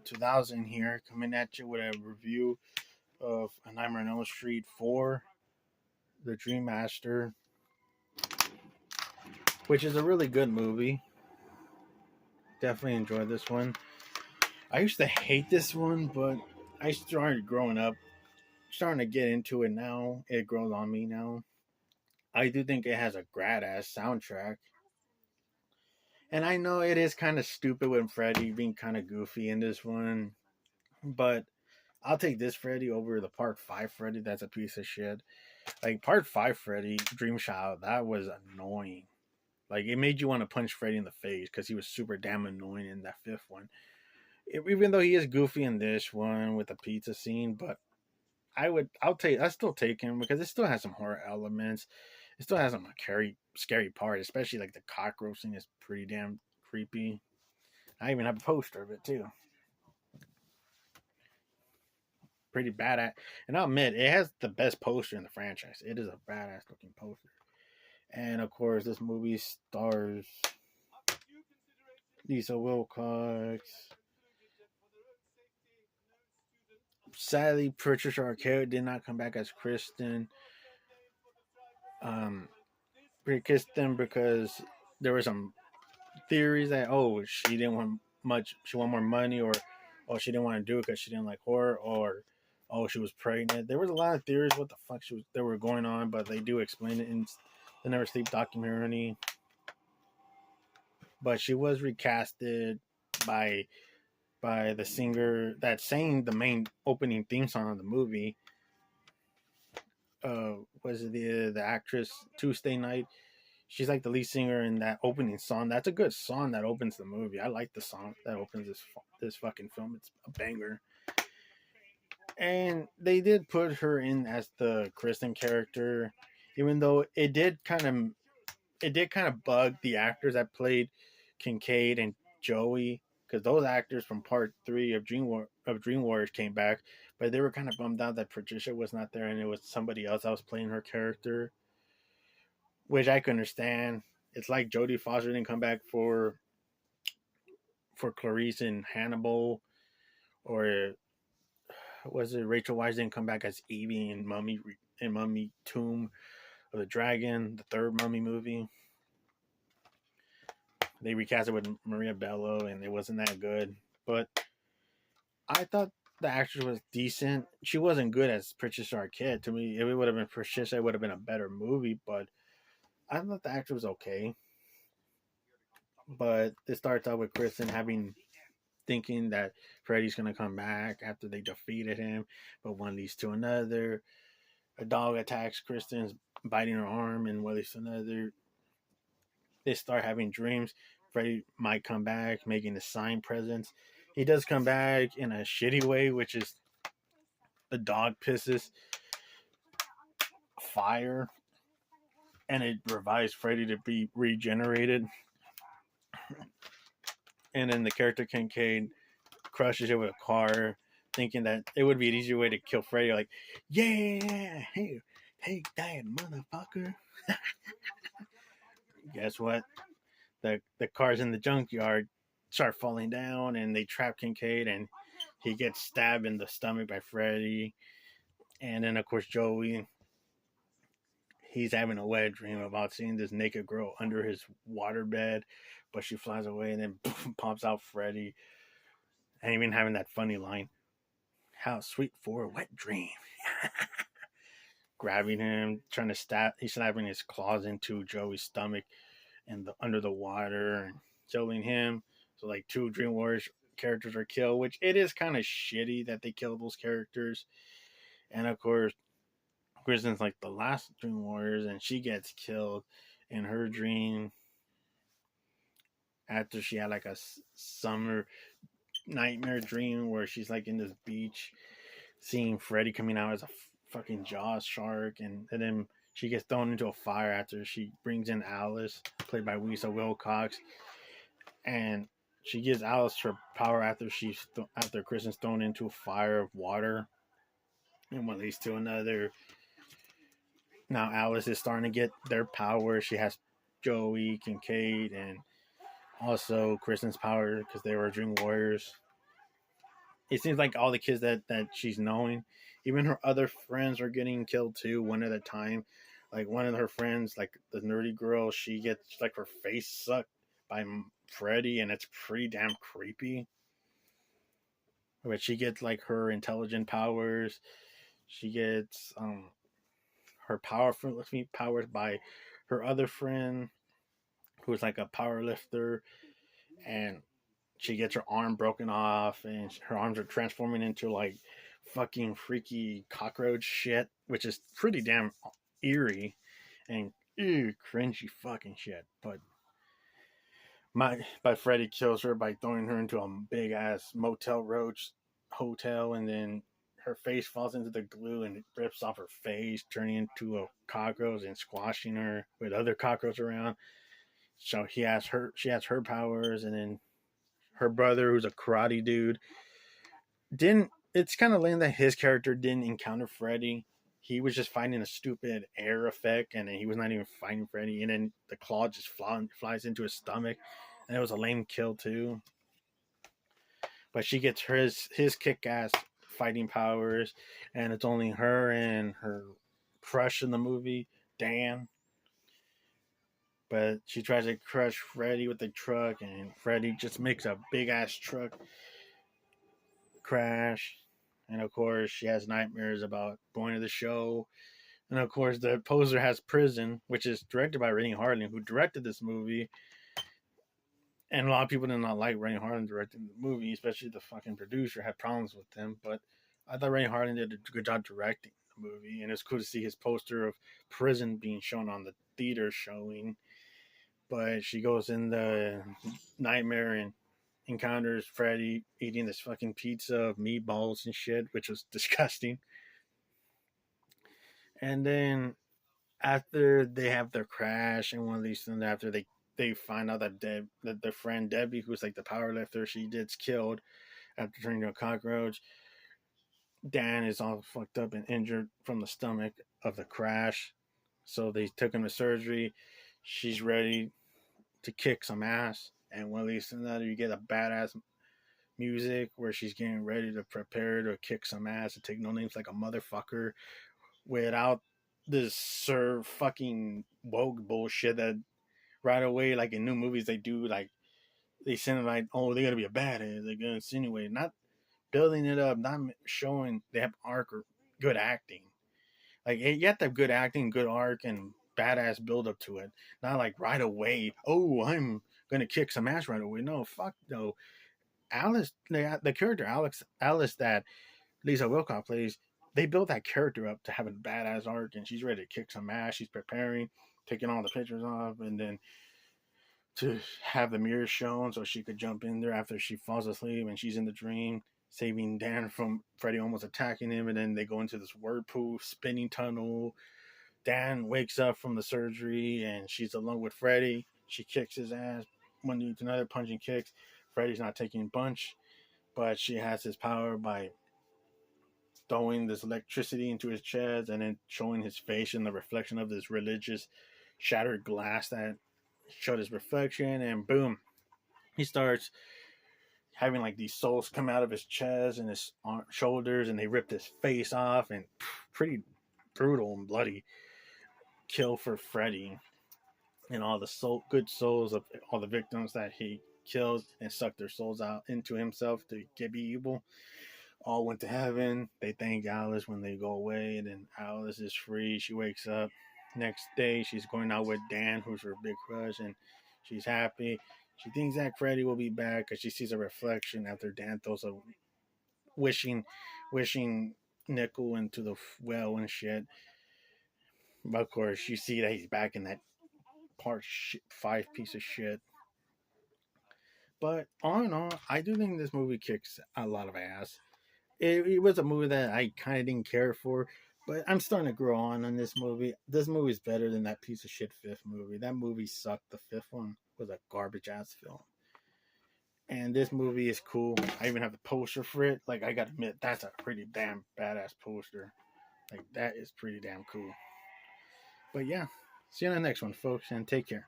2000 here, coming at you with a review of A Nightmare on Elm Street 4, The Dream Master, which is a really good movie. Definitely enjoyed this one. I used to hate this one, but I started growing up, starting to get into it now. It grows on me now. I do think it has a grad ass soundtrack. And I know it is kind of stupid with Freddy being kind of goofy in this one, but I'll take this Freddy over the Part 5 Freddy. That's a piece of shit. Like, Part 5 Freddy, Dream Child, that was annoying. Like, it made you want to punch Freddy in the face because he was super damn annoying in that fifth one. Even though he is goofy in this one with the pizza scene, but I still take him because it still has some horror elements. It still has some scary part, especially like the cockroach thing is pretty damn creepy. I even have a poster of it too. Pretty bad at, and I'll admit it has the best poster in the franchise. It is a badass looking poster. And of course, this movie stars Lisa Wilcox. Sadly, Patricia Arquette did not come back as Kristen. Um, Kristen because there were some theories that she didn't want much, she wanted more money, or she didn't want to do it because she didn't like horror, or she was pregnant. There was a lot of theories what the fuck they were going on, but they do explain it in the Never Sleep documentary. But she was recasted by the singer that sang the main opening theme song of the movie. Was it the actress Tuesday Night? She's like the lead singer in that opening song. That's a good song that opens the movie. I like the song that opens this fucking film. It's a banger. And they did put her in as the Kristen character, even though it did kind of bug the actors that played Kincaid and Joey, because those actors from Part 3 of Dream Warriors came back, but they were kind of bummed out that Patricia was not there and it was somebody else that was playing her character, which I can understand. It's like Jodie Foster didn't come back for Clarice in Hannibal, or was it Rachel Weisz didn't come back as Evie in Mummy Tomb of the Dragon, the third Mummy movie. They recast it with Maria Bello, and it wasn't that good. But I thought the actress was decent. She wasn't good as Patricia Arquette. To me, if it would have been Patricia, it would have been a better movie. But I thought the actor was okay. But it starts out with Kristen thinking that Freddy's gonna come back after they defeated him, but one leads to another. A dog attacks Kristen's, biting her arm, and one leads to another. They start having dreams. Freddy might come back, making a sign presence. He does come back in a shitty way, which is the dog pisses fire, and it revives Freddy to be regenerated. And then the character Kincaid crushes it with a car, thinking that it would be an easier way to kill Freddy. Like, yeah, hey, take that, motherfucker. Guess what? The cars in the junkyard start falling down, and they trap Kincaid, and he gets stabbed in the stomach by Freddy. And then, of course, Joey, he's having a wet dream about seeing this naked girl under his waterbed, but she flies away, and then pops out Freddy. And even having that funny line, "How sweet for a wet dream." Grabbing him, trying to he's stabbing his claws into Joey's stomach and under the water, and killing him. So like 2 Dream Warriors characters are killed, which it is kind of shitty that they kill those characters. And of course, Kristen's like the last Dream Warriors, and she gets killed in her dream after she had like a summer nightmare dream where she's like in this beach seeing Freddy coming out as a fucking jaws shark, and then she gets thrown into a fire after she brings in Alice, played by Lisa Wilcox, and she gives Alice her power after after Kristen's thrown into a fire of water, and one leads to another. Now Alice is starting to get their power. She has Joey, Kincaid, and also Kristen's power because they were Dream Warriors. it seems like all the kids that she's knowing, even her other friends are getting killed too, one at a time. Like one of her friends, like the nerdy girl, she gets like her face sucked by Freddy, and it's pretty damn creepy. But she gets like her intelligent powers. She gets her powerful powers by her other friend, who's like a power lifter, and she gets her arm broken off, and her arms are transforming into like fucking freaky cockroach shit, which is pretty damn eerie and cringy fucking shit. But Freddy kills her by throwing her into a big ass motel roach hotel, and then her face falls into the glue and it rips off her face, turning into a cockroach and squashing her with other cockroaches around. So she has her powers, and then her brother, who's a karate dude, didn't. It's kind of lame that his character didn't encounter Freddy. He was just finding a stupid air effect, and then he was not even fighting Freddy. And then the claw just flies into his stomach, and it was a lame kill too. But she gets his kick ass fighting powers, and it's only her and her crush in the movie, Dan. But she tries to crush Freddy with the truck, and Freddy just makes a big ass truck crash. And of course, she has nightmares about going to the show. And of course, the poster has Prison, which is directed by Renny Harlin, who directed this movie. And a lot of people did not like Renny Harlin directing the movie, especially the fucking producer had problems with him. But I thought Renny Harlin did a good job directing the movie. And it's cool to see his poster of Prison being shown on the theater showing. But she goes in the nightmare and encounters Freddy eating this fucking pizza of meatballs and shit, which was disgusting. And then after they have their crash and one of these things, after they find out that their friend Debbie, who's like the power lifter, she gets killed after turning into a cockroach. Dan is all fucked up and injured from the stomach of the crash, so they took him to surgery. She's ready to kick some ass, and one of these things, you get a badass music where she's getting ready to prepare to kick some ass and take no names like a motherfucker without this fucking woke bullshit that right away, like in new movies, they do like they send it like, oh, they're gonna be a badass, they're gonna insinuate, not building it up, not showing they have arc or good acting. Like you have to have good acting, good arc, and badass build up to it. Not like right away. Oh, I'm gonna kick some ass right away. No, fuck no. Alice, the character Alice that Lisa Wilcox plays, they built that character up to have a badass arc, and she's ready to kick some ass. She's preparing, taking all the pictures off, and then to have the mirror shown so she could jump in there after she falls asleep and she's in the dream, saving Dan from Freddy almost attacking him. And then they go into this whirlpool spinning tunnel. Dan wakes up from the surgery and she's alone with Freddy. She kicks his ass, one dude to another, punching kicks. Freddy's not taking punch, but she has his power by throwing this electricity into his chest and then showing his face in the reflection of this religious shattered glass that showed his reflection, and boom, he starts having like these souls come out of his chest and his shoulders, and they ripped his face off, and pretty brutal and bloody kill for Freddy and all the good souls of all the victims that he kills and sucked their souls out into himself to be evil. All went to heaven. They thank Alice when they go away, and then Alice is free. She wakes up. Next day, she's going out with Dan, who's her big crush, and she's happy. She thinks that Freddy will be back because she sees a reflection after Dan throws a wishing nickel into the well and shit. But of course, you see that he's back in that part 5 piece of shit. But all in all, I do think this movie kicks a lot of ass. It was a movie that I kind of didn't care for, but I'm starting to grow on this movie. This movie's better than that piece of shit fifth movie. That movie sucked. The fifth one was a garbage ass film. And this movie is cool. I even have the poster for it. Like, I gotta admit, that's a pretty damn badass poster. Like, that is pretty damn cool. But yeah, see you on the next one, folks, and take care.